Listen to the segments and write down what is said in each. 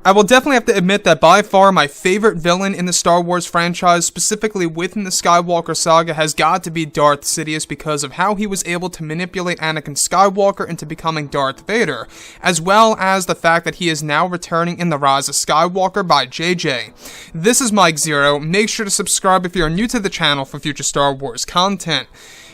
I will definitely have to admit that by far my favorite villain in the Star Wars franchise, specifically within the Skywalker saga, has got to be Darth Sidious because of how he was able to manipulate Anakin Skywalker into becoming Darth Vader, as well as the fact that he is now returning in The Rise of Skywalker by JJ. This is Mike Zero. Make sure to subscribe if you're new to the channel for future Star Wars content.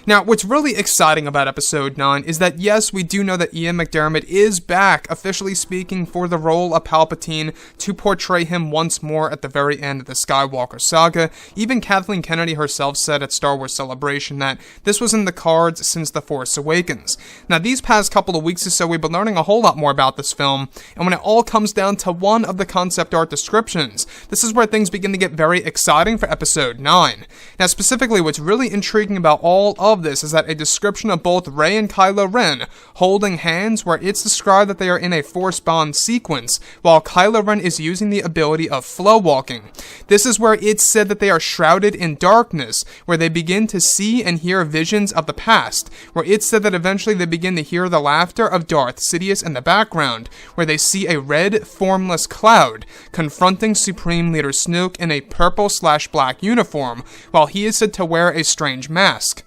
Now, what's really exciting about Episode 9 is that, yes, we do know that Ian McDiarmid is back, officially speaking, for the role of Palpatine to portray him once more at the very end of the Skywalker saga. Even Kathleen Kennedy herself said at Star Wars Celebration that this was in the cards since The Force Awakens. Now, these past couple of weeks or so, we've been learning a whole lot more about this film, and when it all comes down to one of the concept art descriptions, this is where things begin to get very exciting for Episode 9. Now, specifically, what's really intriguing about all of this is that a description of both Rey and Kylo Ren holding hands, where it's described that they are in a Force bond sequence, while Kylo Ren is using the ability of flow walking. This is where it's said that they are shrouded in darkness, where they begin to see and hear visions of the past, where it's said that eventually they begin to hear the laughter of Darth Sidious in the background, where they see a red, formless cloud confronting Supreme Leader Snoke in a purple/black uniform, while he is said to wear a strange mask.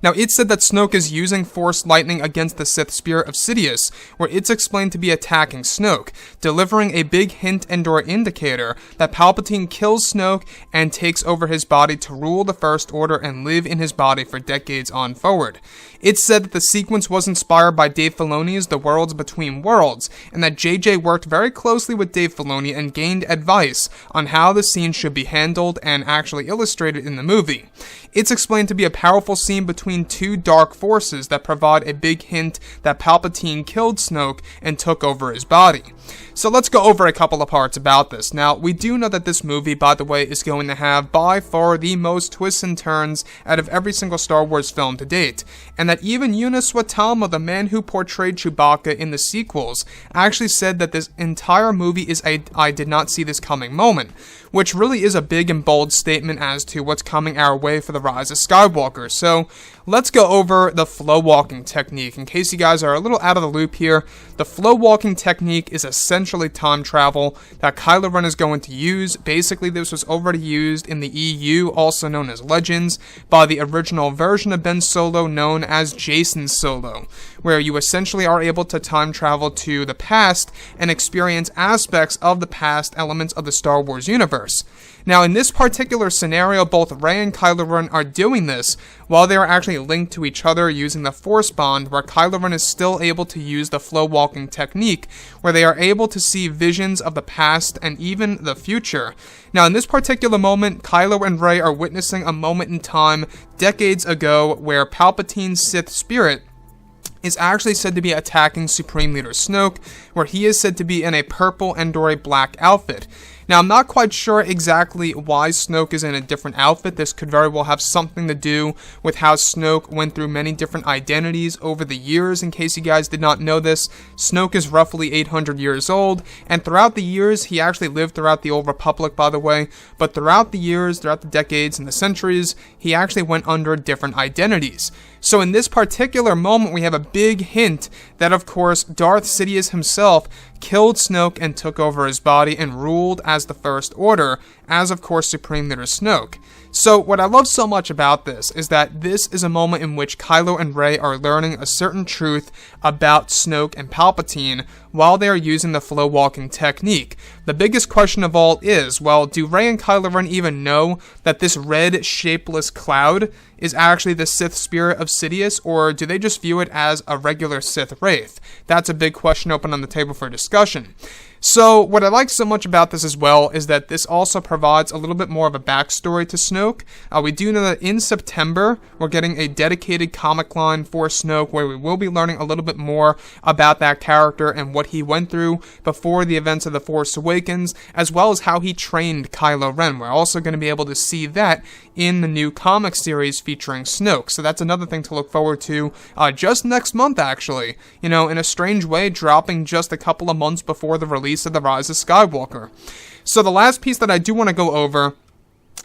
Now, it's said that Snoke is using Force Lightning against the Sith Spirit of Sidious, where it's explained to be attacking Snoke, delivering a big hint and/or indicator that Palpatine kills Snoke and takes over his body to rule the First Order and live in his body for decades on forward. It's said that the sequence was inspired by Dave Filoni's The Worlds Between Worlds, and that JJ worked very closely with Dave Filoni and gained advice on how the scene should be handled and actually illustrated in the movie. It's explained to be a powerful scene between two dark forces that provide a big hint that Palpatine killed Snoke and took over his body. So let's go over a couple of parts about this. Now, we do know that this movie, by the way, is going to have by far the most twists and turns out of every single Star Wars film to date, and that even Eunice Watama, the man who portrayed Chewbacca in the sequels, actually said that this entire movie is a I did not see this coming moment, which really is a big and bold statement as to what's coming our way for The Rise of Skywalker. So let's go over the flow walking technique. In case you guys are a little out of the loop here, the flow walking technique is essentially time travel that Kylo Ren is going to use. Basically, this was already used in the EU, also known as Legends, by the original version of Ben Solo known as Jason Solo, where you essentially are able to time travel to the past and experience aspects of the past elements of the Star Wars universe. Now, in this particular scenario, both Rey and Kylo Ren are doing this while they are actually linked to each other using the Force bond, where Kylo Ren is still able to use the flow walking technique, where they are able to see visions of the past and even the future. Now, in this particular moment, Kylo and Rey are witnessing a moment in time decades ago where Palpatine's Sith spirit is actually said to be attacking Supreme Leader Snoke, where he is said to be in a purple and/or a black outfit. Now, I'm not quite sure exactly why Snoke is in a different outfit. This could very well have something to do with how Snoke went through many different identities over the years. In case you guys did not know this, Snoke is roughly 800 years old, and throughout the years, he actually lived throughout the Old Republic, by the way, but throughout the years, throughout the decades and the centuries, he actually went under different identities. So in this particular moment, we have a big hint that, of course, Darth Sidious himself killed Snoke and took over his body and ruled as the First Order, as of course Supreme Leader Snoke. So what I love so much about this is that this is a moment in which Kylo and Rey are learning a certain truth about Snoke and Palpatine while they are using the flow walking technique. The biggest question of all is, well, do Rey and Kylo Ren even know that this red shapeless cloud is actually the Sith spirit of Sidious, or do they just view it as a regular Sith wraith? That's a big question open on the table for discussion. So, what I like so much about this as well is that this also provides a little bit more of a backstory to Snoke. We do know that in September, we're getting a dedicated comic line for Snoke where we will be learning a little bit more about that character and what he went through before the events of The Force Awakens, as well as how he trained Kylo Ren. We're also going to be able to see that in the new comic series featuring Snoke. So that's another thing to look forward to just next month, actually. You know, in a strange way, dropping just a couple of months before the release of The Rise of Skywalker. So the last piece that I do want to go over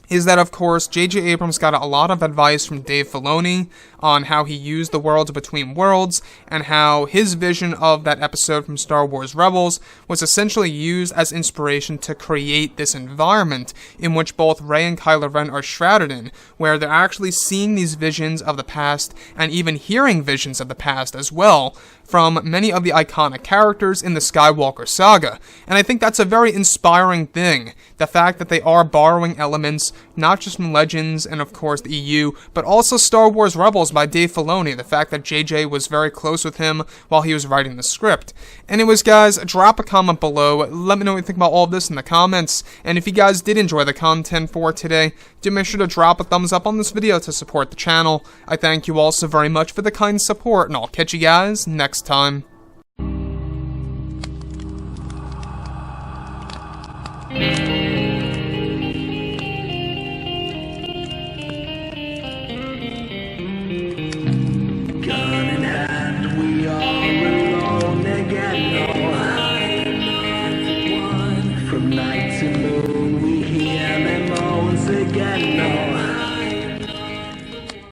is that, of course, J.J. Abrams got a lot of advice from Dave Filoni on how he used the worlds between worlds, and how his vision of that episode from Star Wars Rebels was essentially used as inspiration to create this environment in which both Rey and Kylo Ren are shrouded in, where they're actually seeing these visions of the past and even hearing visions of the past as well from many of the iconic characters in the Skywalker saga. And I think that's a very inspiring thing, the fact that they are borrowing elements not just from Legends and of course the EU, but also Star Wars Rebels by Dave Filoni, the fact that JJ was very close with him while he was writing the script. Anyways guys, drop a comment below, let me know what you think about all of this in the comments, and if you guys did enjoy the content for today, do make sure to drop a thumbs up on this video to support the channel. I thank you all so very much for the kind support, and I'll catch you guys next time.